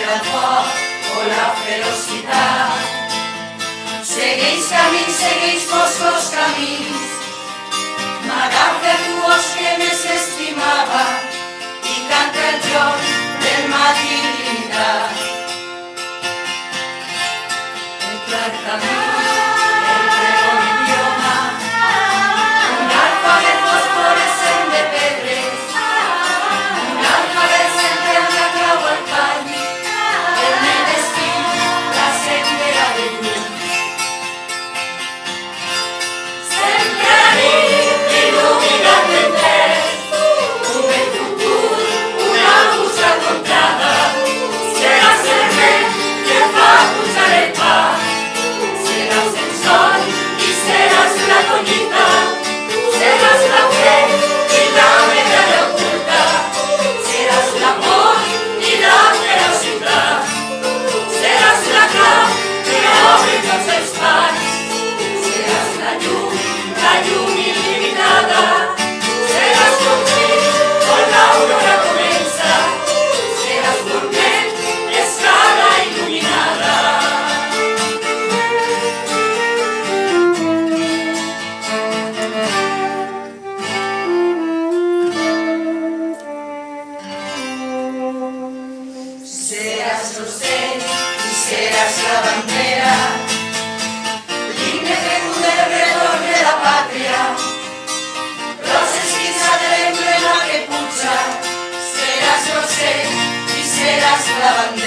el foc o la ferocitat. Segueix camins, segueix foscos camins, m'agafa el gos que més estimava i canta el joc del matí limitat. El clar camí, el pregó l'idioma, un alfabet fosforescent de pedres, un alfabet central que atrau el call, el meu destí, la sendera de llum. Sempre a nit, il·luminat el temps, un bell futur, una busa contada, seràs el vent que fa pujar el pa, seràs el sol i seràs la collita, seràs la fe i la medalla oculta, seràs l'amor i la ferocitat, seràs la clau que obre tots els panys, seràs la llum il·limitada, seràs l'oblit on l'aurora comença, seràs torment, escala il·luminada. Seràs l'ocell i seràs la bandera, l'himne fecund del retorn de la pàtria, l'os esquinçat de l'emblema que puja, seràs l'ocell i seràs la bandera.